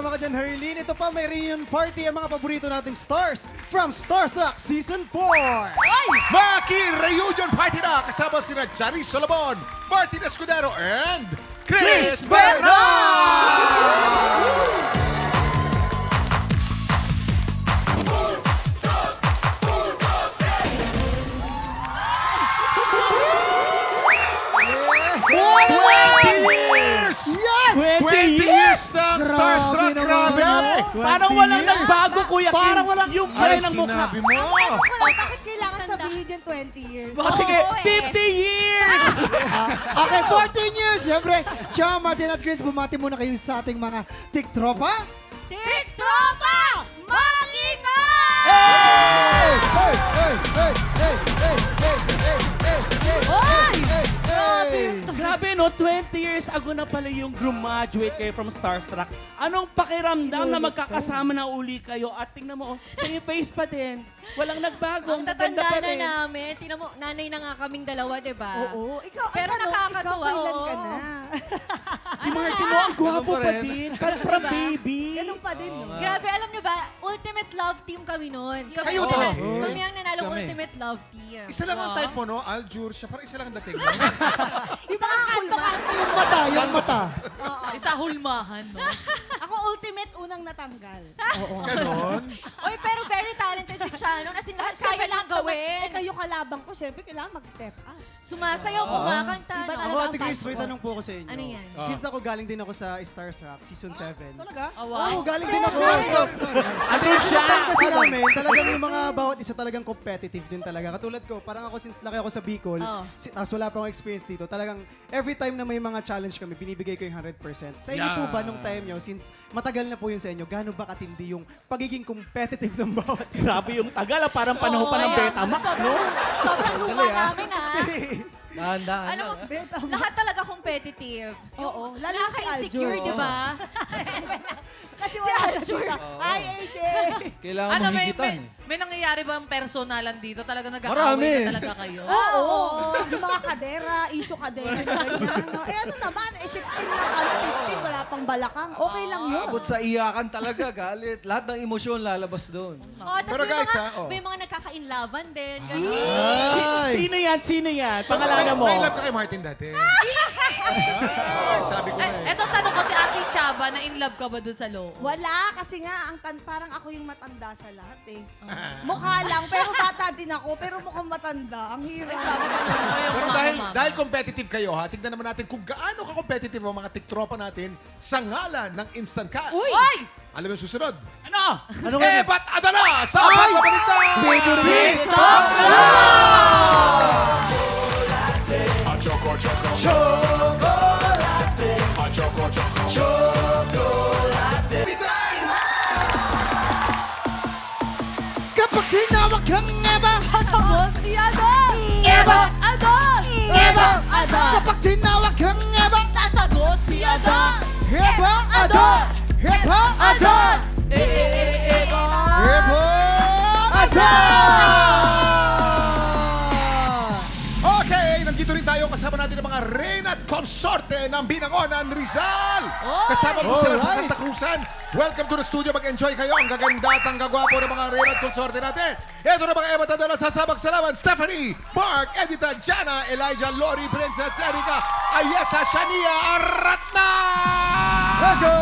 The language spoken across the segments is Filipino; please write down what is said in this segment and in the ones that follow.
Tama ka dyan, Herlin. Ito pa, may reunion party ang mga paborito nating stars from Starstruck Season 4. Maki-reunion party na kasama sina Johnny Solomon, Martin Escudero, and Chris Bernal! Bernal! Yes! 20 years ng Starstruck, Grabe grabe! naman. Parang 20 walang years. nagbago, Kuya Kim. Parang walang- Yung Ay, kulay ng mukha. sinabi mo! Bakit kailangan sabihin yung 20 years? Sige, Oo, eh. 50 years! Okay, 14 years! Siyempre, Cham, Martin at Chris, bumati muna kayo sa ating mga tiktropa. TikTropa! Mag-ingat! Hey! Hey! Hey! Hey! Hey! Hey! Hey! Hey! Hey! Hoy! Hey! Grabe no, 20 years ago na pala yung graduate kayo from Starstruck. Anong pakiramdam na magkakasama na uli kayo at tingnan mo, same face pa din. Walang nagbago, Ang gaganda tatanda pa na rin. namin. Tingnan mo, nanay na nga kaming dalawa, di ba? Oo. Ikaw, Pero ano, nakakatuwa, ikaw kailan oo. ka na? Si Martin, oh, ang gwapo pa din. Parang from Diba? baby. Ganun pa din, no? Grabe, alam nyo ba, ultimate love team kami noon. Kayo Oo. din? Kami ang nanalo ultimate love team. Isa lang ang type mo, no? Aljur, siya parang isa lang ang dating mo. Isa ang kalma. Yung mata, yung mata. Isa hulmahan, no? Ako ultimate unang natanggal. Ganon. Oy, pero very talented si Chano. As in, lahat kaya niyang gawin. Kayo kalabang ko, syempre kailangan mag-step up. Sumasayaw, kumakanta. Iba no? Ako, talaga Ate ang Chris, type may ko. tanong po ako sa inyo. Ano yan? Since ako galing din ako sa Starstruck, Season 7. Talaga? Oo, galing din ako. Andun siya! Kasi namin, talagang yung mga bawat isa talagang competitive din talaga. Katulad ko, parang ako since laki ako sa Bicol, Oo. tapos wala pa akong experience dito, talagang every time na may mga challenge kami, binibigay ko yung 100%. Sa inyo po ba nung time nyo, since matagal na po yun sa inyo, gaano ba katindi yung pagiging competitive ng bawat isa? Grabe yung tagal, parang panahon pa ng Oo, Betamax, no? Sobrang luma namin, ha? Dahan-dahan Alam mo, lang. lahat talaga competitive. Oo, lalo na si Nakaka-insecure, Aljo. di ba? Kasi Si wala Aljo. siya. Ay, AJ! Kailangan Ano, mahigitan. may nangyayari bang personalan dito? Talaga Marami. nag-aaway na talaga kayo? Oo. Yung mga kadera, issue kadera na ganyan. No? Eh ano naman, 16 lang kami, 15, wala pang balakang. Okay lang yun. Abot sa iyakan talaga, galit. Lahat ng emosyon lalabas doon. Oh, tapos Pero may, guys, mga, oh. may mga nagkaka-inlaban din. Ganun. Sino yan? Sino yan? Pangalanan mo. May love ka kay Martin dati. Ay, sabi ko na eh. Eto tanong ko si Ate Chaba, na in love ka ba dun sa loob? Wala, kasi nga, parang ako yung matanda sa lahat eh. Mukha lang, pero bata din ako, pero mukhang matanda. Ang hirap. Pero dahil competitive kayo ha, tignan naman natin kung gaano ka-competitive ang mga tiktropa natin sa ngalan ng Instant Cash. Uy! Alam mo yung susunod? Ano? Ano nga? Eh, ba't adala sa pagpabalita? Kapag tinawag kang Eva, Sasagot si Adon! Eva! Adon! Eva! Adon! kapag tinawag kang Eva, Sasagot si Adon! Eva, Adon! Eva, Adon! Eva! Eva, Adon! Okay, nandito rin tayo kasama natin ang mga reyna at konsorte ng Binangonan Rizal. Kasama po sila sa Alright. Santa Cruzan. Welcome to the studio. Mag-enjoy kayo. Ang gaganda at ang gagwapo ng mga reyna at konsorte natin. Ito na mga Eva Tadala sa Sabak Salaman. Stephanie, Mark, Edita, Jana, Elijah, Lori, Princess Erika, Ayesa, Shania, Aratna! Let's go!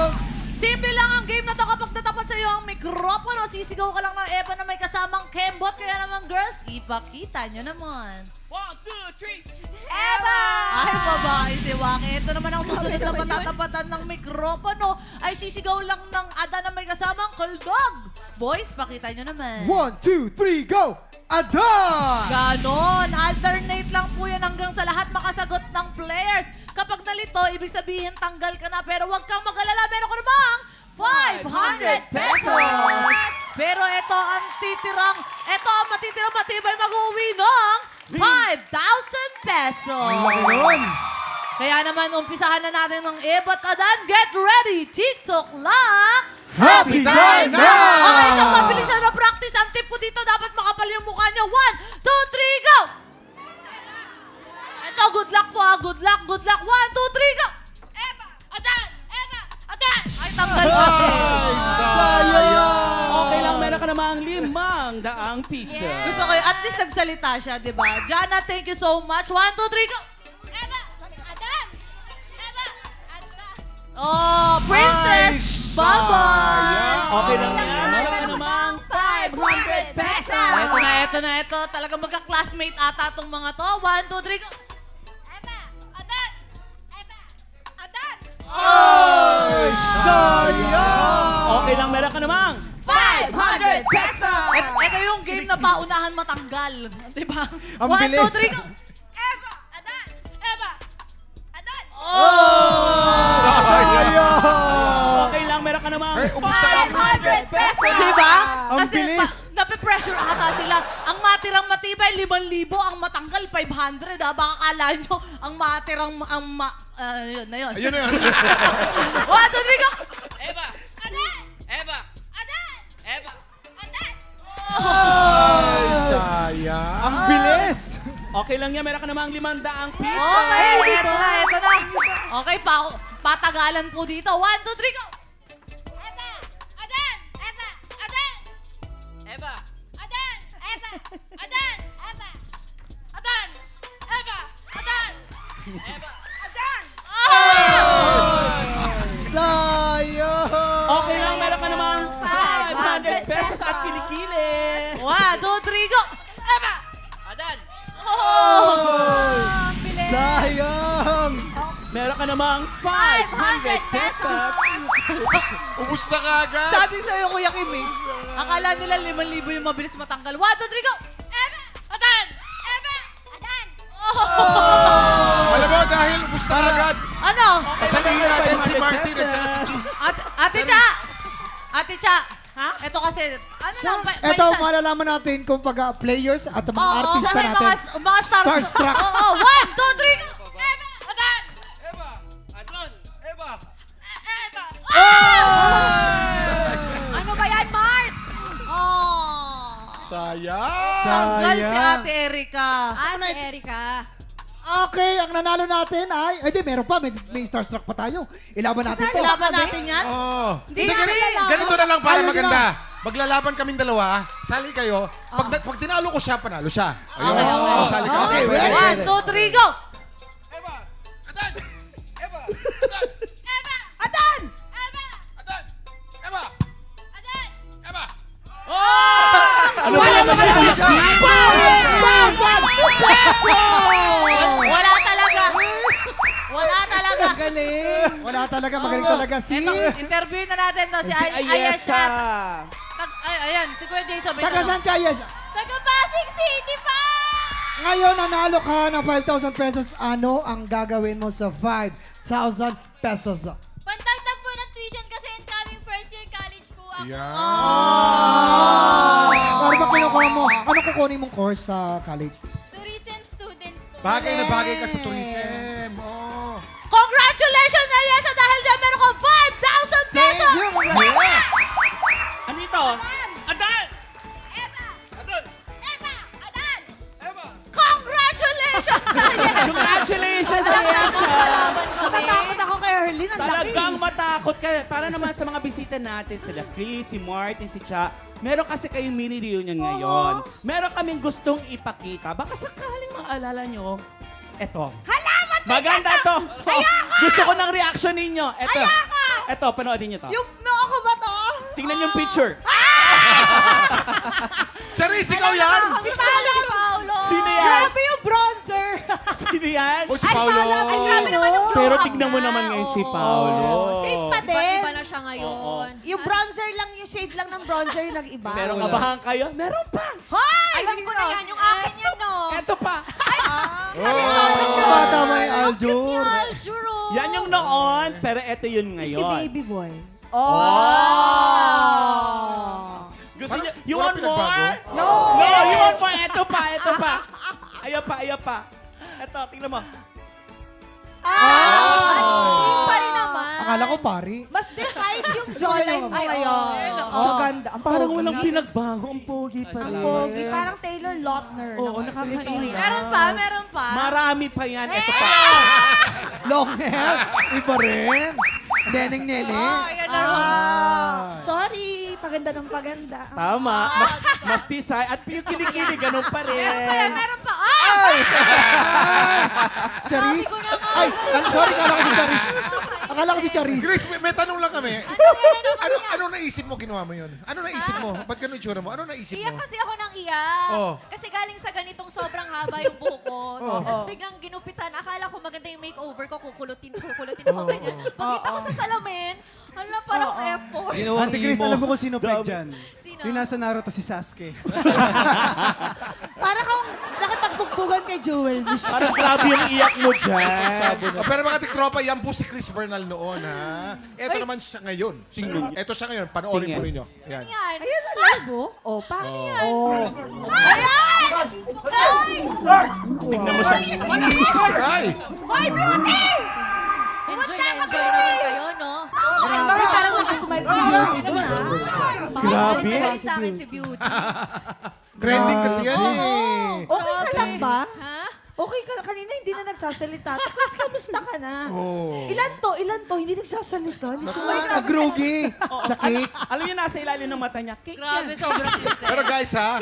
Simple lang ang game na to. Kapag natapat sa iyo ang mikropono, sisigaw ka lang ng Eva na may kasamang kembot. Kaya naman, girls, ipakita nyo naman. 1, 2, 3. Eva! Ay, babae si Waki. Ito naman ang susunod na patatapatan ng mikropono ay sisigaw lang ng Ada na may kasamang kuldog. Boys, pakita nyo naman. 1, 2, 3, go! Adon! Ganon. Alternate lang po yan hanggang sa lahat makasagot ng players. Kapag nalito, ibig sabihin tanggal ka na. Pero huwag kang mag-alala. Meron ko namang 500 pesos. Pero ito ang titirang, ito ang matitirang matibay mag-uwi ng 5,000 pesos. Laki nun! Kaya naman, umpisahan na natin ng Ebat Adan. Get ready! TikTok lang! Happy time now! Okay, isang mabilisan na practice. Ang tip po dito, dapat makapal yung mukha nyo. 1, 2, 3, go! Ito, good luck po ha. Good luck, good luck. 1, 2, 3, go! Eva! Adan! Eva! Adan! Ay, tanggal kasi. namang 500 piso. Gusto ko at least nagsalita siya, di ba? Jana, thank you so much. 1, 2, 3, go! Eva! Adan! Eva! Anda! Oh, Princess! Bye-bye! Okay lang yan. Meron ka namang 500 pesos. Ito. Talagang magka-classmate ata tong mga to. 1, 2, 3, go! Eva! Adan! Eva! Adan! Ay, sayang! Okay lang, meron ka namang 500 pesos! Ito yung game na paunahan matanggal. Di ba? Ang 1, bilis. 2, 3, go! Eva! Adan! Eva! Adan! Okay lang, meron ka namang Eh, umusta ka? 500 pesos! Di ba? Ang Kasi bilis. nape-pressure ata sila. Ang matirang matibay, 5,000. Ang matanggal, 500. Baka kala nyo, ang matirang, yun na yun. Ayun na yun. 1, 2, 3, go! Eva! Adan! Eva! Adan! Eva! Adan! Ay, sayang. Ang bilis! Okay lang yan, meron ka namang 500 piso. Okay, ito na. Okay, patagalan po dito. 1, 2, 3, go! Eva! Adan! Eva! Adan! Eva! Adan! Eva! Adan! Eva! Adan! Eva! Adan! Eva! Adan! Sayang! Okay lang, meron ka namang 500 pesos at kilikili. 1, 2, 3, go! Eva! Adan! Sayang! Meron ka namang 500 pesos. Ubus na kagad. Sabi sa'yo, Kuya Kim, eh. Akala nila 5,000 yung mabilis matanggal. 1, 2, 3, go! Eva! Adan! Eva! Adan! Alam mo, dahil ubus na kagad. Ano? Kasalihin natin si Martin at saka si Cheese. Ate Cha! Ate Cha! Ha? Ito kasi, ano lang, Ito, malalaman natin kung players at mga artista mga, natin. mga Starstruck. Oo, 1, 2, 3, go! Eva! Adan! Eva! Adon! Eva! Eva! Ah! Ano ba yan, Mart? Sayang. Tanggal si Sayang. Ate Erika. Si Erika. Okay, ang nanalo natin ay... Ay, di, meron pa. May starstruck pa tayo. Ilaban natin to. Ilaban natin yan. Oh. Hindi Ganito- namin. Ganito na lang para Ayaw maganda. Maglalaban kaming dalawa. Sali kayo. Pag tinalo ko siya, panalo siya. Ayun. Okay, okay. Oh, sali kayo. Okay, ready? 1, 2, 3, go! Eva! Adan! Eva! Eva! Adan! Eva! Adan! Eva! Adan! Eva! Ano ba yan? Wala talaga. Wala talaga. Wala talaga, magaling talaga si... Ito, interview na natin to si Ayesha. Ayesha! Ayan, si Kuya Jason. may Taga tanong. saan kaya siya? Taga Pasig City pa! Ngayon, nanalo ka ng 5,000 pesos. Ano ang gagawin mo sa 5,000 pesos? Pandagdag po ng tuition kasi incoming first year college po ako. Yan. Ano ba kinukuha mo? Anong kukunin mong course sa college? Tourism student po. Bagay na bagay ka sa tourism. Oh. Congratulations, Ayesha! Dahil dyan meron kang 5,000 pesos! Yes! Ano ito? Adan! Eva! Adon! Eva! Adan! Eva! Congratulations, Ayesha! Congratulations, Ayesha! Natatakot ako kay Erlyn. Ang laki. Talagang matakot ka. Para naman sa mga bisita natin, sila Chris, si Martin, si Cha, meron kasi kayong mini reunion ngayon. Meron kaming gustong ipakita. Baka sakaling maalala nyo, eto. Maganda to. Gusto ko ng reaction ninyo. Eto. Eto, panoodin nyo to. Yung noo ko ba to? Tingnan yung picture. Charis, ikaw yan! Si Paolo! Si Paolo! Sino yan? Grabe yung bronzer. Sino yan? O si Paolo. Ay, grabe naman yung glow Pero up tignan mo na. naman ngayon si Oo. Paolo. Same pa din. Iba na siya ngayon. Yung bronzer lang, yung shade lang ng bronzer yung nag-iba. Pero kabahan kayo, meron pa. Hoy! Alam ko na yan. Yung akin yan, no? Eto pa. Bata mo yung Aljur. Aljuro! Yan yung noon, pero eto yun Si ngayon. baby boy. Gusto niyo, Parang you wala want more? pinagbago? No, you want more? Eto pa, eto pa. Ayaw pa. Eto, tingnan mo. Same pa rin naman. Akala ko pari. Mas defined yung jawline mo Ay, ngayon. oo. Ang ganda. Ang Parang pogi. walang pinagbago. Ang pogi pa Ang rin. pogi. Parang Taylor Lautner. Oo, nakakainga. Meron pa. Marami pa yan. Eto pa. Long hair. Iba rin. Neneng Nene. Oh, ayan na. Sorry. paganda ng paganda. Tama. Mas tisay. At yung kilikili, ganun pa rin. Meron pa. Ay! Charis? Sabi ko na nga. Ay, sorry, akala ko si Charis. Akala ko si Charis. Grace, may tanong lang kami. Ano naisip mo ginawa mo yun? Ano naisip mo? Ba't ganun itsura mo? Ano naisip Iyak mo? kasi ako ng iyak. Oh. Kasi galing sa ganitong sobrang haba yung buhok ko. Oh. Tapos biglang ginupitan. Akala ko maganda yung makeover ko. Kukulutin ako ganyan. Pagkita ko sa salamin, hala, parang effort. Ate Grace, alam mo kung sino peg dyan? Sino? Yung nasa Naruto si Sasuke. Para kang nakipagpugpugan kay Jewel. Parang grabe yung iyak mo dyan. Pero mga tiktropa, yan po si Chris Bernal noon, ha? Ito naman siya ngayon. Ito siya ngayon. Panoorin po ninyo. Yan. Yan. Ayan na live, oh. Oh, pa. Oh. Tignan mo siya. Ay! Hoy, beauty! Enjoy na enjoy naman kayo, no? Grabe, parang nakasmile si beauty doon, ha? Grabe. Galit sa akin si Beauty. Trending kasi yan, eh. Okay ka lang ba? Ha? Okay ka lang. Kanina hindi na nagsasalita. Tapos, kamusta ka na? Oh. Ilan to? Hindi nagsasalita. Hindi sumasabi. Nag-grogi. Sa cake. Alam niyo, nasa ilalim ng mata niya. Cake Grabe, yan. sobrang cute. Pero guys, ha?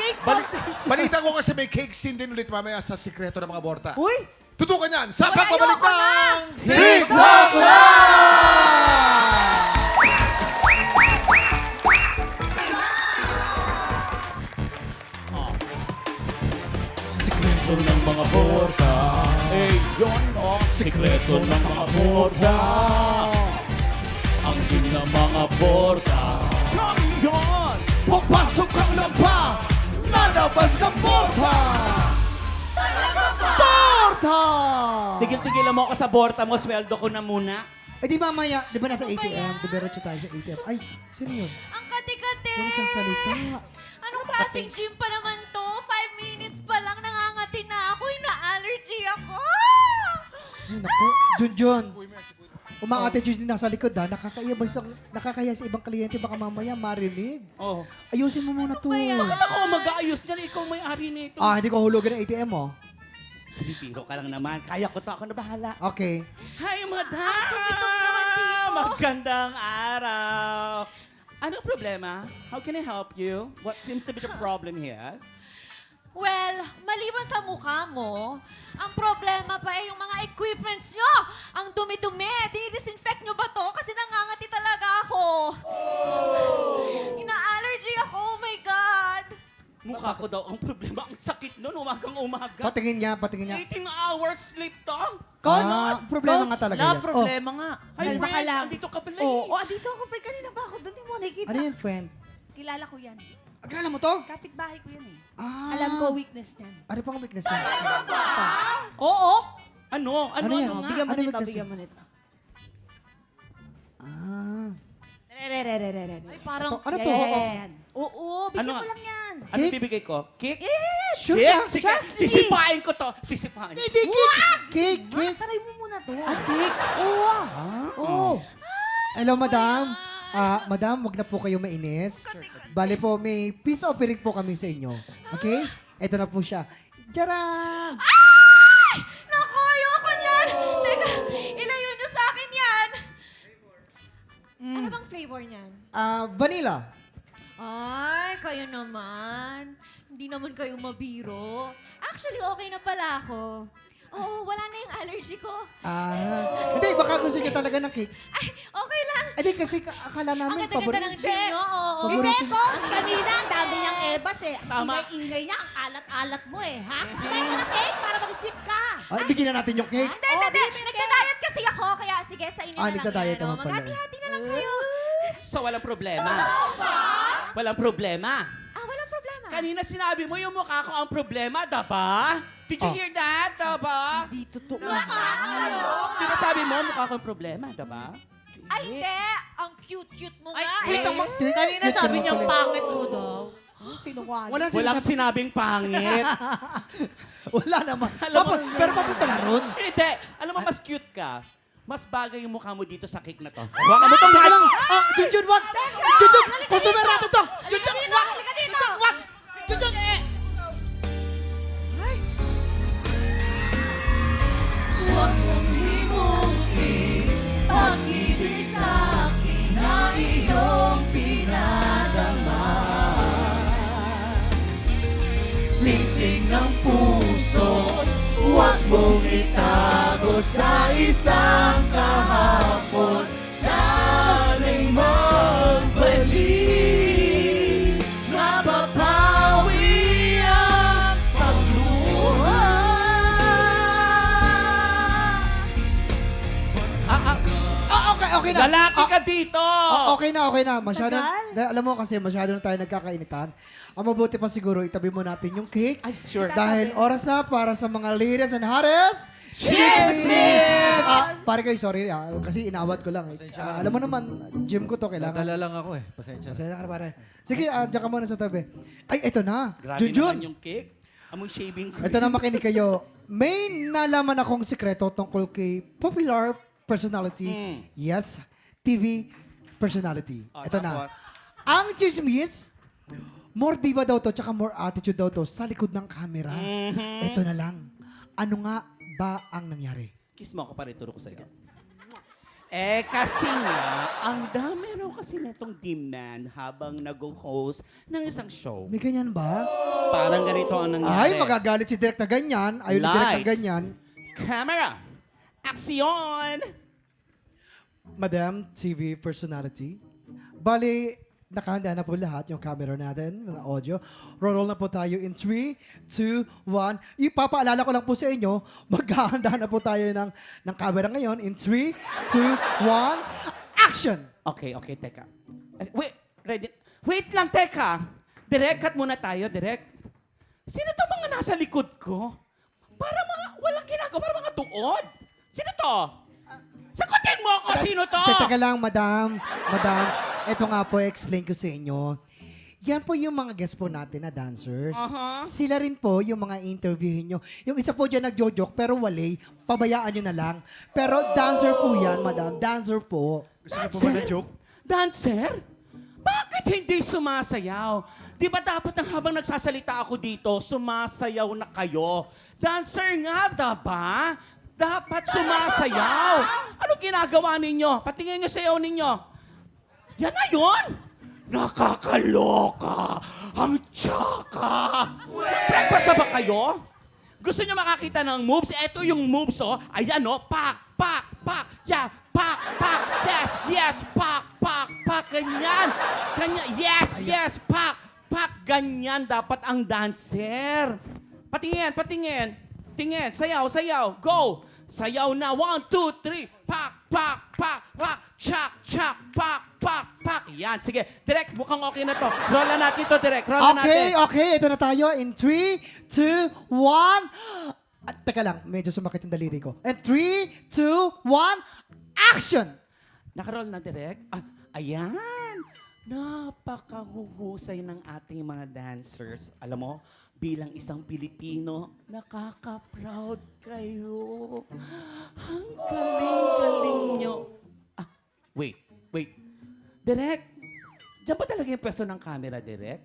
Balita ko kasi may cake scene din ulit mamaya sa Sikreto ng mga Borta. Uy! Tutukan yan sa Uy, pagbabalik ayoko na! ng TikTok Sikreto ng mga borda. Eh, yun o. Sikreto ng mga borda. Ang team ng mga borda. Kami yun! Papasok ang lampa! Lalabas ng Borta! Porta! Tigil-tigilan mo ako sa borda mo. Sweldo ko na muna. Eh di mamaya, di ba nasa Ano ba ATM? yan? Di ba retso tayo sa ATM? Ay, sino yun? Ang kati-kati! Walang nagsasalita. Anong klaseng gym pa naman to? 5 minutes pa lang nangangati na ako. Ina-allergy ako. Ay, naku. Junjun. Umang-attitude din nasa likod ha. Nakakaya sa ibang kliyente. Baka mamaya marinig. Oh. Ayusin mo muna to. Bakit ako mag-aayos niyan? Ikaw may-ari nito. Ah, hindi ko hulugan ng ATM mo. Bibiro ka lang naman. Kaya ko to. Ako na bahala. Okay. Hi, madam! Ang tumitong naman dito. Magandang araw! Anong problema? How can I help you? What seems to be the problem here? Well, maliban sa mukha mo, ang problema pa ay yung mga equipments nyo. Ang dumi-dumi. Dinidisinfect nyo ba to? Kasi nangangati talaga ako. Ina-allergy ako. Oh my God. Mukha ko daw ang problema. Ang sakit nun, umagang-umaga. Patingin niya, patingin niya. 18 hours sleep to? Problema nga talaga yan. problema nga. Ay, Kalma ka friend, lang. andito ka pala Oo, eh. andito ako. Friend, kanina ba ako? Doon di mo nakikita. Ano yan, friend? Kilala ko yan. Akala mo to? Kapitbahay ko yan eh. Ah. Alam ko weakness niyan. Ano pang weakness niya? Oo. Ano? Ano, Ano yan? ano nga? Bigyan mo Ano nito, weakness bigyan mo nito. Ah. Ay, parang... Ano to? Yan. Oo, bigyan Ano? mo lang yan. Ano Cake? bibigay ko? Cake? Sure Cake? ka? Sige, Trust me. sisipain ko to. Sisipain. Hindi, cake! Cake, Ma, cake! taray mo muna to. Ah, cake! Oo. Oh. Hello, madam. Madam, wag na po kayo mainis. Bale po, may peace offering po kami sa inyo. Okay? Ito na po siya. Tcharam! Naku, ayoko niyan. Teka, ilayo nyo sa akin yan. Ano bang flavor niyan? Vanilla. Ay, kayo naman. Hindi naman kayo mabiro. Actually, okay na pala ako. Oo, wala na yung allergy ko. Hindi, baka gusto niyo talaga ng cake. Ay, okay lang. Hindi, kasi akala Ang namin ganda-ganda ng gym, no? Oo. Paborito. Hindi ko. Kanina, ang dami niyang ebas eh. Tama. Ingay-ingay niya. Ang alat-alat mo eh. Ha? Kumain ka ng cake para mag-sweet ka. Ay, bigyan na natin yung cake. Hindi. Nagda-diet kasi ako. Kaya sige, sa inyo na lang nagda-diet yan. naman pala. Maghati-hati na lang kayo. So, walang problema. Walang problema. Walang problema. Kanina sinabi mo yung mukha ko ang problema, daba? Did you Oh. hear that, daba? Di totoo. Di ba sabi mo mukha ko ang problema, daba? Ay, hindi. Ang cute-cute mo nga. Cake eh. naman. Cake. Kanina Cake sabi naman niyang pala. pangit mo daw. Sinungaling. Walang Walang sinasabi. sinabing pangit. Wala naman. Alam mo- Pero papunta na ron. Hindi. Alam mo, mas cute ka. Mas bagay yung mukha mo dito sa cake na to. Huwag mo itong Teka lang. Junjun, wag. Junjun, customer natin to. Junjun, wag. Junjun, wag. Junjun, Huwag mong himukin pag-ibig sa akin na iyong pinadama. mong itago sa isang kahapon. Sana'y magbalik, mapapawi ang pagluha. Okay na. Lalaki ka dito! Okay na. Masyado, Tagal? alam mo kasi masyado na tayo nagkakainitan. Ang mabuti pa siguro, itabi mo natin yung cake. Ay, sure. Dahil oras na para sa mga ladies and hottest. Chismis! Pare kayo, sorry. Kasi inawat ko lang. Alam mo naman, gym ko to. Kailangan. Nadala lang ako eh. Pasensya na. Pasensya ka na, pare. Sige, diyan ka muna sa tabi. Ay, ito na. Grabe Junjun. naman yung cake. Amoy shaving cream. Ito na makinig kayo. May nalaman akong sikreto tungkol kay popular personality. Yes, TV personality. Ito na. Tapos? Ang chismis, more diva daw to, tsaka more attitude daw to sa likod ng camera. Ito na lang. Ano nga ba ang nangyari? Kiss mo ako para ituro ko sa'yo. Kasi nga, ang dami raw kasi netong demand habang nag-host ng isang show. May ganyan ba? Parang ganito ang nangyari. Ay, magagalit si Direk na ganyan. Ayaw ni Direk na Lights. ganyan. Camera! Aksyon! Madam TV personality. Bali, nakahanda na po lahat yung camera natin, mga audio. Roll na po tayo in 3, 2, 1. Ipapaalala ko lang po sa inyo, maghahanda na po tayo ng camera ngayon in 3, 2, 1, action! Okay, teka. Wait, ready? Wait lang, teka. Direk, cut muna tayo, Direk. Sino to mga nasa likod ko? Para mga, walang ginagawa, para mga tuod. Sino to? Sagutin mo ako, sino to? Teka lang, madam. Ito nga po, explain ko sa inyo. Yan po yung mga guest po natin na dancers. Sila rin po yung mga interviewin nyo. Yung isa po dyan nagjo-joke, pero wali, pabayaan nyo na lang. Pero dancer po yan, madam. Dancer po. Dancer? Bakit hindi sumasayaw? Di ba dapat ang habang nagsasalita ako dito, sumasayaw na kayo? Dancer nga, diba? Dapat sumasayaw. Ano ginagawa ninyo? Patingin nyo sayaw ninyo. Yan na yun! Nakakaloka! Ang tsaka! Nag-breakfast na ba kayo? Gusto nyo makakita ng moves? Ito yung moves, oh. Ayan, oh. Pak, pak, pak. Yeah, pak, pak. Yes, pak, pak, pak. Ganyan. Yes, pak, pak. Ganyan dapat ang dancer. Patingin. Tingin. Sayaw. Go. Sayaw na. 1, 2, 3. Pak, pak, pak, pak. Chak, chak, pak, pak, pak. Yan. Sige. Direk, mukhang okay na to. Roll na natin to, Direk. Roll na natin. Okay. Ito na tayo in 3, 2, 1. At teka lang, medyo sumakit yung daliri ko. And 3, 2, 1, action! Nakaroll na, Direk. Ayan. Napakahuhusay ng ating mga dancers. Alam mo, bilang isang Pilipino, nakaka-proud kayo. Ang galing-galing nyo. Wait. Direk, diyan ba talaga yung pwesto ng camera, Direk?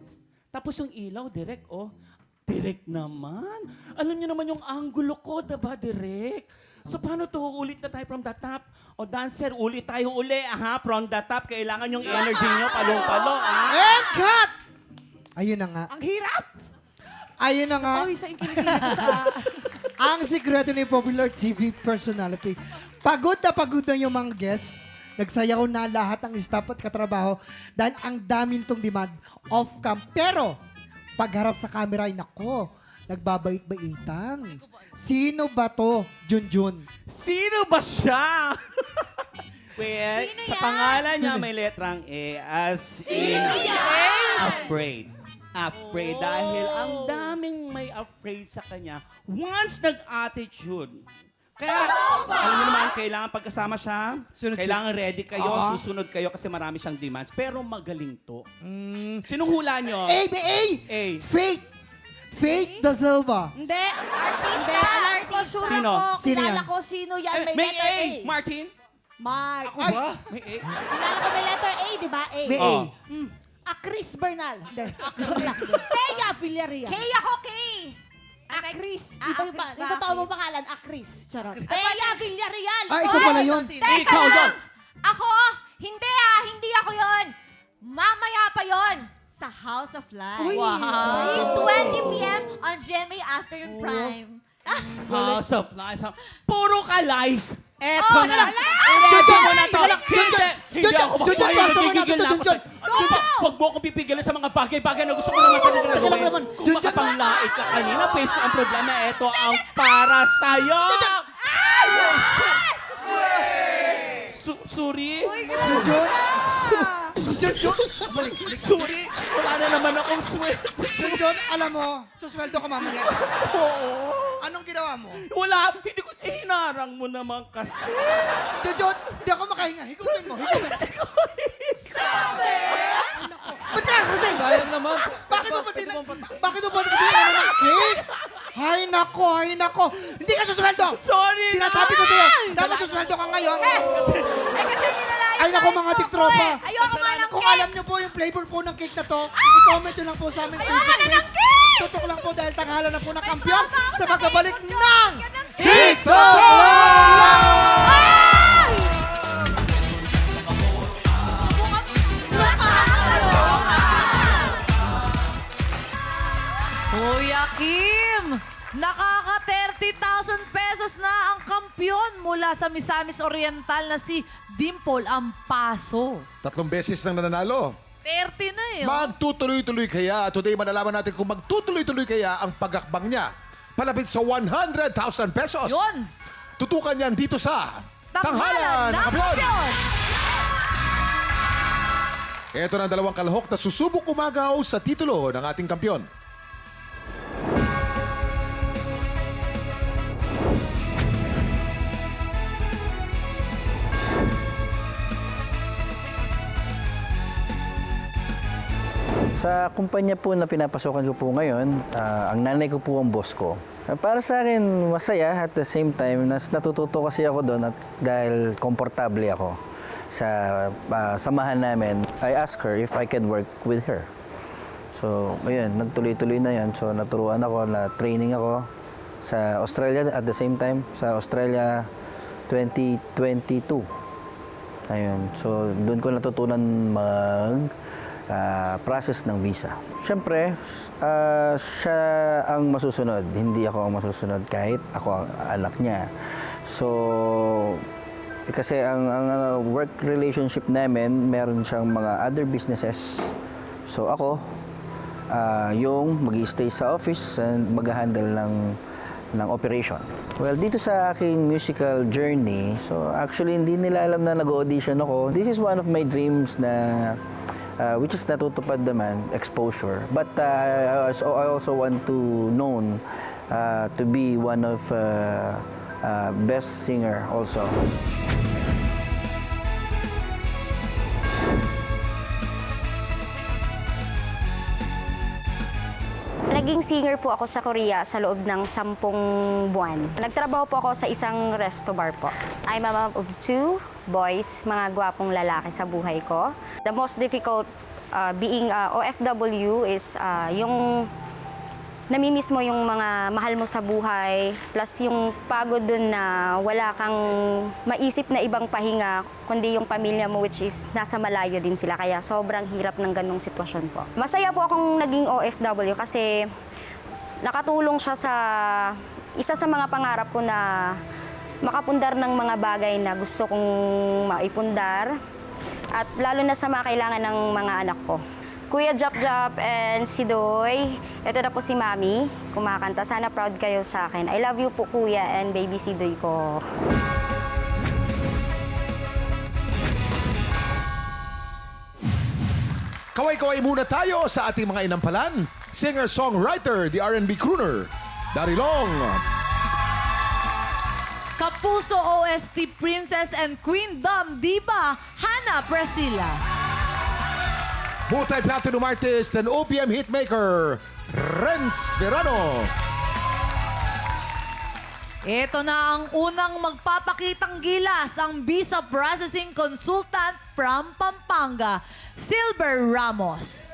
Tapos yung ilaw, Direk, oh. Direk naman. Alam niyo naman yung angulo ko, diba, Direk? So, paano to? Ulit na tayo from the top. O, dancer, ulit tayo from the top. Kailangan yung energy nyo, palong-palo, And cut! Ayun na nga. Ang hirap! Ayun na nga. Ay, sa inkinig sa... Ang sikreto ni popular TV personality. Pagod na yung mga guests. Nagsayaw na lahat ng staff at katrabaho dahil ang dami nitong demand off-cam. Pero, pagharap sa camera ay nako, nagbabait-baitan. Sino ba to, Junjun? Sino ba siya? Wait, Sino sa yan? pangalan niya may letrang A as in afraid. Afraid dahil ang daming may afraid sa kanya once nag-attitude. Kaya, alam niyo naman, kailangan pagkasama siya, kailangan ready kayo, susunod kayo kasi marami siyang demands. Pero magaling to. Sinong hula niyo? A! Faith Da Silva. Hindi. Alam ko, sure Sino? ko. Sino Kilala yan? ko sino yan. May May letter A! A. Martin? Mark. Ay! May A? Kilala ko may letter A, di ba? A. May A. Chris Bernal. Hindi. Teya Villarreal. Kay ako, Kay! Chris. Ah, Iba yung Chris ba? yung totoo mo Chris. pangalan, Chris. Charot. Teya Villarreal. Ah, ikaw pala yun. Teka Ikaw lang! yun. Ako? Hindi ako yon. Mamaya pa yon sa House of Light. Uy. 3:20 p.m. on GMA Afternoon Prime. House of Lies. Puro ka lies. Eto Oh, na. wala. I-ready mo na to. Teka lang, Hindi ako Junjun, makakaya. customer Nagigigil natin na to, ako. Junjun. Huwag mo akong pipigilan sa mga bagay-bagay na gusto ko naman talaga na Teka lang gawin. naman. Kung Junjun. makapanglait ka kanina, face ko ang problema. Eto ang para sa'yo. Sorry. Junjun. Sorry. Wala na naman akong swerte. Junjun, alam mo, susweldo ka mamaya. Oo. Anong ginawa mo? Wala. Hindi ko, hinarang mo naman kasi. Junjun, di ako makahinga. Higupin mo, higupin. Ba't ka kasi? Sayang naman. Bakit mo ba kasi ano ng cake? Hay nako. Hindi ka susweldo. Sorry na. Sinasabi ko sa'yo, dapat susweldo ka ngayon. Kasi nilalayas Ay nako tayo mga sa tiktropa. grupo eh. Ayoko nga ng Kung cake. alam niyo po yung flavor po ng cake na to, i-comment nyo lang po sa aming Facebook page. Tutok lang po dahil tanghalan na po ng kampiyon sa pagbabalik ng TikTok! Kuya Kim, nakaka 30,000 pesos na ang kampyon mula sa Misamis Oriental na si Dimple Ampaso. 3 beses nang nananalo. 30 na eh. Magtutuloy-tuloy kaya? Today, malalaman natin kung magtutuloy-tuloy kaya ang pagakbang niya. Palapit sa 100,000 pesos. Yun. Tutukan yan dito sa Tanghalan ng Kampiyon! Kampiyon. Ito na ang 2 kalahok na susubok umagaw sa titulo ng ating kampiyon. Sa kumpanya po na pinapasokan ko po ngayon, ang nanay ko po ang boss ko. Para sa akin, masaya at the same time, natututo kasi ako doon at dahil komportable ako sa samahan namin, I asked her if I can work with her. So, ayun, nagtuloy-tuloy na yan. So, naturuan ako, na-training ako sa Australia at the same time, sa Australia 2022. Ayun, so doon ko natutunan process ng visa. Siyempre, siya ang masusunod. Hindi ako ang masusunod kahit ako ang anak niya. So, kasi ang work relationship namin, meron siyang mga other businesses. So ako, yung mag-stay sa office and mag-handle ng operation. Well, dito sa aking musical journey, so actually hindi nila alam na nag-audition ako. This is one of my dreams na which is natutupad naman, exposure. But I also want to known to be one of best singer also. Naging singer po ako sa Korea sa loob ng 10 buwan. Nagtrabaho po ako sa isang resto bar po. I'm a mom of 2 boys, mga gwapong lalaki sa buhay ko. The most difficult being OFW is yung namimiss mo yung mga mahal mo sa buhay, plus yung pagod dun na wala kang maisip na ibang pahinga, kundi yung pamilya mo, which is nasa malayo din sila. Kaya sobrang hirap ng ganong sitwasyon po. Masaya po akong naging OFW kasi nakatulong siya sa isa sa mga pangarap ko na makapundar ng mga bagay na gusto kong maipundar, at lalo na sa mga kailangan ng mga anak ko. Kuya Jop and si Doy, ito na po si Mami, kumakanta. Sana proud kayo sa akin. I love you po, Kuya, and baby si Doy ko. Kaway-kaway muna tayo sa ating mga inampalan. Singer-songwriter, the R&B crooner, Darilong. Kapuso OST Princess and Queendom Diva, Hannah Presilas. Multi-platinum artist and OPM hitmaker, Renz Verano. Ito na ang unang magpapakitang gilas, ang visa processing consultant from Pampanga, Silver Ramos.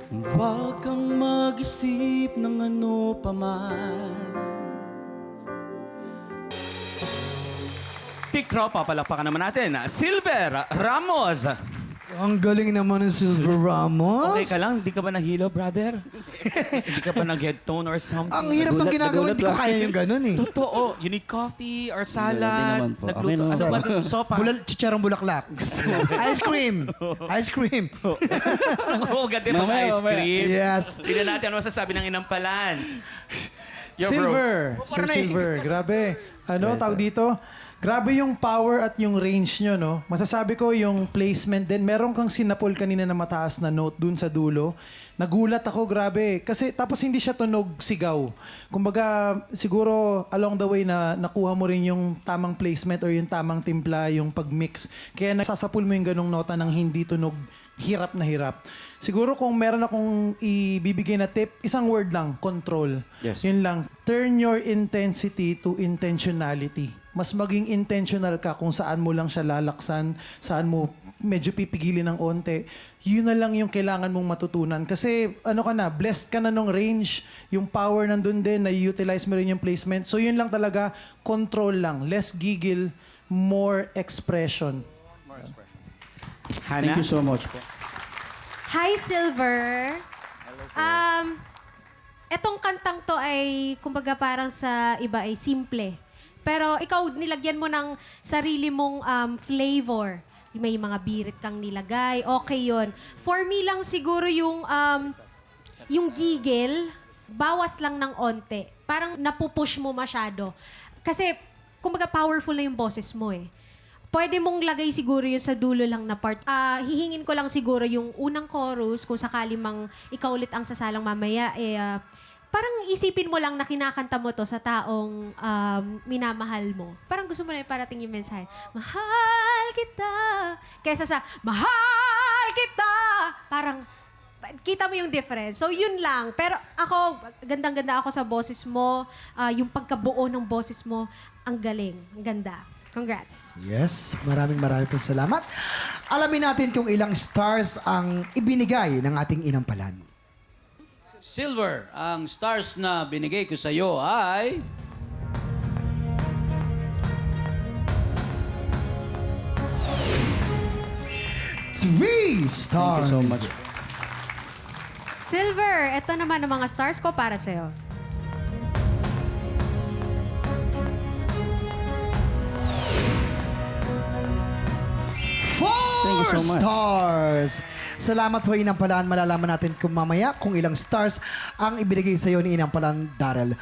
Huwag kang mag-isip ng ano pa man. Tikro, papalakpakan naman natin. Silver Ramos. Ang galing naman ng Silver Ramos. Okay ka lang? Hindi ka ba nahilo, brother? Hindi ka ba nag-head tone or something? Ang hirap ng ginagawa, hindi ko kaya yung ganun eh. Totoo. You need coffee or salad. Hindi naman po. Okay Nagluto. naman. Ano ba? Sopa. Chicharong bulaklak. Ice cream. Ice cream. Oo, ganda yung mga ice cream. Yes. Tignan natin ano masasabi ng inampalan. Yo, bro. Silver. Sir Silver. Grabe. Ano, tawag dito? Grabe yung power at yung range nyo, no? Masasabi ko yung placement din. Meron kang sinapol kanina na mataas na note dun sa dulo. Nagulat ako, grabe. Kasi tapos hindi siya tunog sigaw. Kumbaga, siguro along the way na nakuha mo rin yung tamang placement or yung tamang timpla, yung pag-mix. Kaya nasasapul mo yung ganong nota ng hindi tunog hirap na hirap. Siguro kung meron akong ibibigay na tip, isang word lang, control. Yes. Yun lang. Turn your intensity to intentionality. Mas maging intentional ka kung saan mo lang siya lalaksan, saan mo medyo pipigilin ng onte. Yun na lang yung kailangan mong matutunan. Kasi ano ka na, blessed ka na nung range, yung power nandun din, na-utilize mo rin yung placement. So yun lang talaga, control lang. Less giggle, more expression. Hannah? Thank you so much po. Hi, Silver. Etong kantang to ay, kumbaga parang sa iba ay simple. Pero ikaw, nilagyan mo ng sarili mong flavor. May mga birit kang nilagay. Okay yon. For me lang siguro yung gigil, bawas lang ng onte. Parang napupush mo masyado. Kasi, kumbaga powerful na yung boses mo eh. Pwede mong lagay siguro yun sa dulo lang na part. Hihingin ko lang siguro yung unang chorus, kung sakali mang ikaw ulit ang sasalang mamaya, parang isipin mo lang na kinakanta mo to sa taong minamahal mo. Parang gusto mo na parating yung mensahe, mahal kita. Kesa sa, mahal kita. Parang, kita mo yung difference. So, yun lang. Pero ako, gandang-ganda ako sa boses mo. Yung pagkabuo ng boses mo, ang galing. Ang ganda. Congrats. Yes, maraming pong salamat. Alamin natin kung ilang stars ang ibinigay ng ating inampalan. Silver, ang stars na binigay ko sa iyo ay... Three stars. Thank you so much. Silver, ito naman ang mga stars ko para sa'yo. Thank you so much. Stars. Salamat po, Inampalan. Malalaman natin kung mamaya kung ilang stars ang ibinigay sa iyo ni Inampalan Daryl.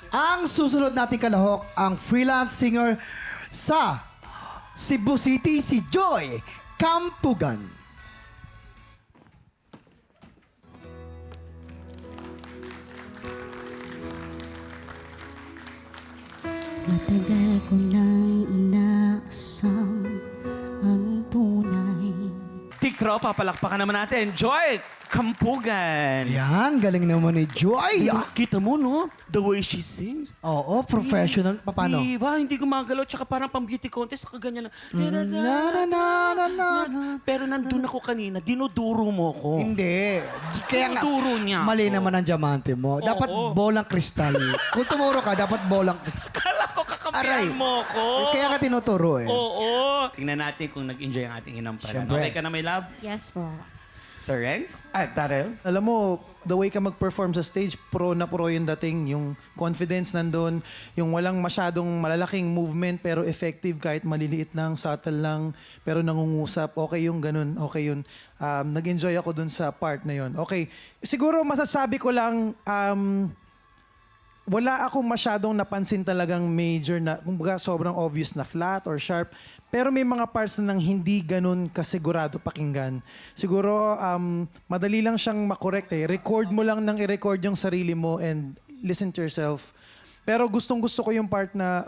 Ang susunod nating kalahok, ang freelance singer sa Cebu City, si Joy Campugan. Matagal ko nang inaasam ang tunay. Tikro, papalakpakan naman natin. Joy Campugan. Yan, galing naman ni Joy. Kita mo, no? The way she sings. Oo, professional. Paano? Diba? Hindi gumagalaw. Tsaka parang pang beauty contest. Kaganyan na. Pero nandun ako kanina. Dinuduro mo ko. Hindi. Kaya nga, Dinuduro niya mali ako. naman ang diamante mo. Dapat bolang kristal. Kung tumuro ka, dapat bolang kristal. Kala ko kakampihan mo ko. Kaya ka tinuturo eh. Oo. Tingnan natin kung nag-enjoy ang ating inampalan. Siyempre. Okay ka na, my love? Yes po. Sir Renz? Darrell? Alam mo, the way ka mag-perform sa stage, pro na pro yung dating. Yung confidence nandun, yung walang masyadong malalaking movement pero effective kahit maliliit lang, subtle lang, pero nangungusap. Okay yung ganun, okay yun. Nag-enjoy ako dun sa part na yun. Okay, siguro masasabi ko lang, wala akong masyadong napansin talagang major na, kumbaga sobrang obvious na flat or sharp. Pero may mga parts na nang hindi ganun kasigurado pakinggan. Siguro, madali lang siyang makorekt eh. Record mo lang nang i-record yung sarili mo and listen to yourself. Pero gustong-gusto ko yung part na,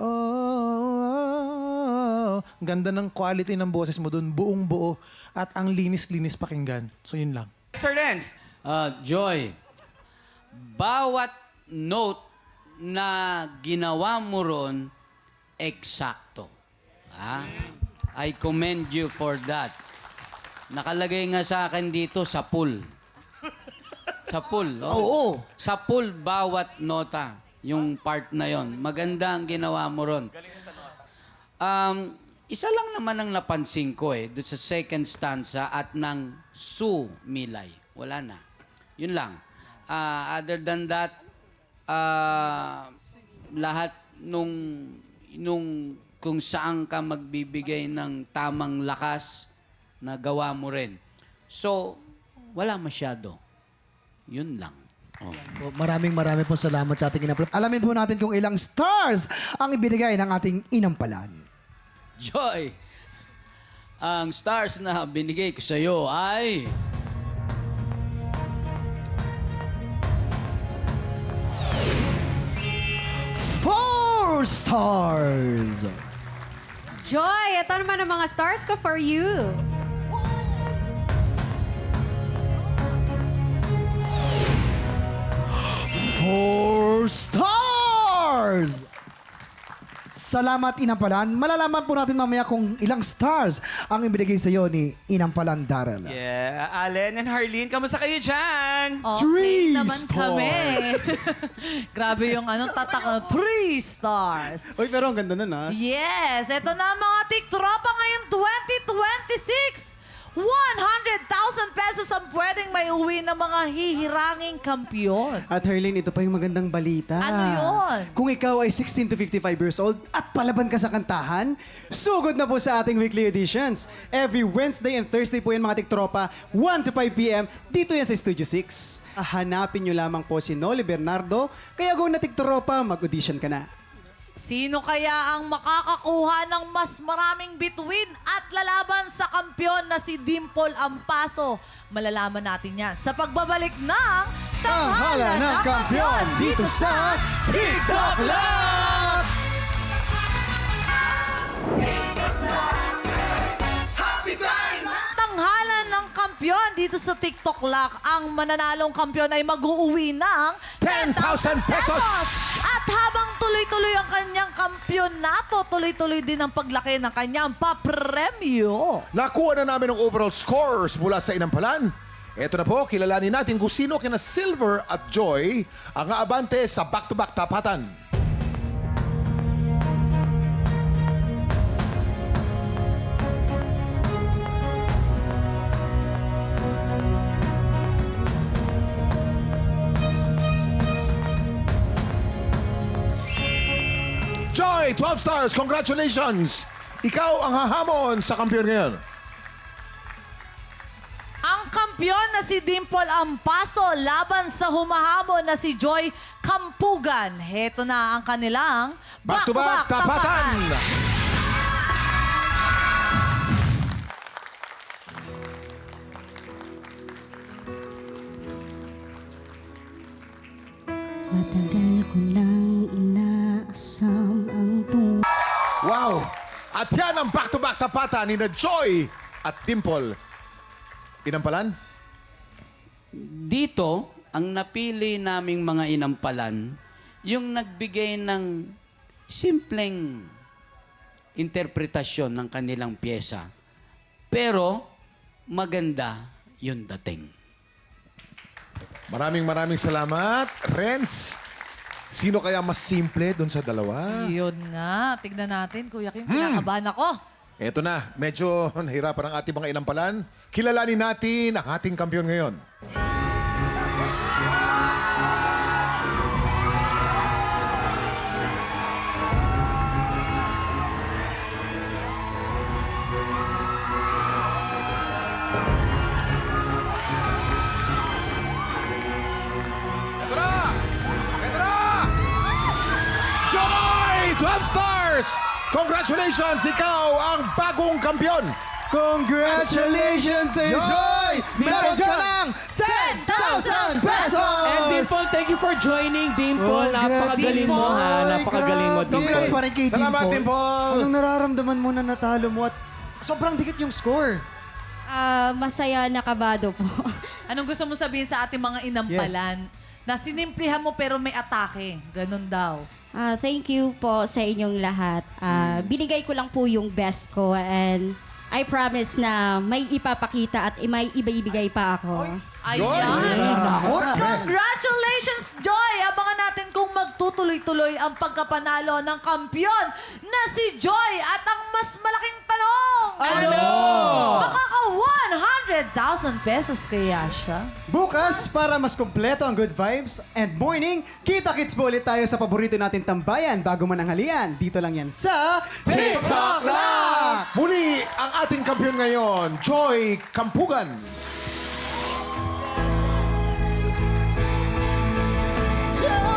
ganda ng quality ng boses mo dun, buong buo. At ang linis-linis pakinggan. So yun lang. Sir Renz? Joy, bawat note na ginawa mo ron, eksakto. I commend you for that. Nakalagay nga sa akin dito, sa pool. Sa pool. Oo. Sa pool, bawat nota, yung part na yon. Maganda ang ginawa mo ron. isa lang naman ang napansin ko doon sa second stanza at ng Su Milay. Wala na. Yun lang. Other than that, lahat nung kung saan ka magbibigay ng tamang lakas, na gawa mo rin. So, wala masyado. Yun lang. Po, maraming po salamat sa ating inampal. Alamin po natin kung ilang stars ang ibinigay ng ating inampalan. Joy, ang stars na binigay ko sa'yo ay... 4 stars! Joy, ito naman ang mga stars ko for you. Four stars! Salamat, Inampalan. Malalaman po natin mamaya kung ilang stars ang ibinigay sa iyo ni Inampalan Daryl. Yeah, Allen and Harleen, kamusta kayo dyan? Three Okay naman stars. kami. Grabe yung tatak 3 stars. Uy, pero ang ganda nun, ha? Yes, eto na mga tiktropa ngayon 2026. 100,000 pesos ang pwedeng may uwi ng mga hihiranging kampiyon. At Herlin, ito pa yung magandang balita. Ano yun? Kung ikaw ay 16 to 55 years old at palaban ka sa kantahan, sugod na po sa ating weekly editions. Every Wednesday and Thursday po yan mga tiktropa, 1 to 5 p.m. Dito yan sa Studio 6. Hanapin nyo lamang po si Noli Bernardo. Kaya go na tiktropa, mag-audition ka na. Sino kaya ang makakakuha ng mas maraming bituin at lalaban sa kampiyon na si Dimple Ampaso? Malalaman natin yan sa pagbabalik ng Tanghalan ng Kampiyon dito sa TikTok Live! Tanghalan ng kampiyon dito sa TikTok Lock. Ang mananalong kampiyon ay mag-uuwi ng 10,000 pesos! At habang tuloy-tuloy ang kanyang kampyonato, tuloy-tuloy din ang paglaki ng kanyang papremyo. Nakuha na namin ang overall scores mula sa Inampalan. Ito na po, kilalanin natin kung sino kina Silver at Joy ang aabante sa back-to-back tapatan. Joy, 12 stars, congratulations! Ikaw ang hahamon sa kampiyon ngayon. Ang kampyon na si Dimple Ampaso laban sa humahamon na si Joy Kampugan. Heto na ang kanilang Back-to-back tapatan! Matagal ko nang inaasam ang Wow! At yan ang back-to-back tapatan ni na Joy at Dimple. Inampalan? Dito, ang napili naming mga inampalan, yung nagbigay ng simpleng interpretasyon ng kanilang pyesa. Pero, maganda yung dating. Maraming salamat. Renz, sino kaya mas simple doon sa dalawa? Yun nga. Tignan natin, Kuya Kim. Kinakabahan ako. Eto na, medyo nahirapan ang ating mga inampalan. Kilalanin natin ang ating kampiyon ngayon. Eto na! Eto na! Joy! 12 stars! Congratulations! Ikaw ang bagong kampiyon! Congratulations sa iyo, Joy! Meron ka ng 10,000 pesos! And Dimple, thank you for joining, Dimple. Napakagaling mo, ha? Napakagaling mo, Congrats Dimple. pa rin kay Salamat, Dimple! Anong nararamdaman mo na natalo mo at sobrang dikit yung score? masaya, nakabado po. Anong gusto mo sabihin sa ating mga inampalan? Na sinimplihan mo pero may atake. Ganon daw. Thank you po sa inyong lahat. Binigay ko lang po yung best ko and I promise na may ipapakita at may ibibigay pa ako. Ayan! Congratulations, Joy! Abangan natin kung magtutuloy-tuloy ang pagkapanalo ng kampiyon na si Joy at ang mas malaking Makaka 100,000 pesos kaya siya. Bukas, para mas kumpleto ang good vibes and morning, kita-kits po ulit tayo sa paborito natin tambayan bago mananghalian. Dito lang yan sa TikTok lang! Muli, ang ating kampiyon ngayon, Joy Kampugan. Joy!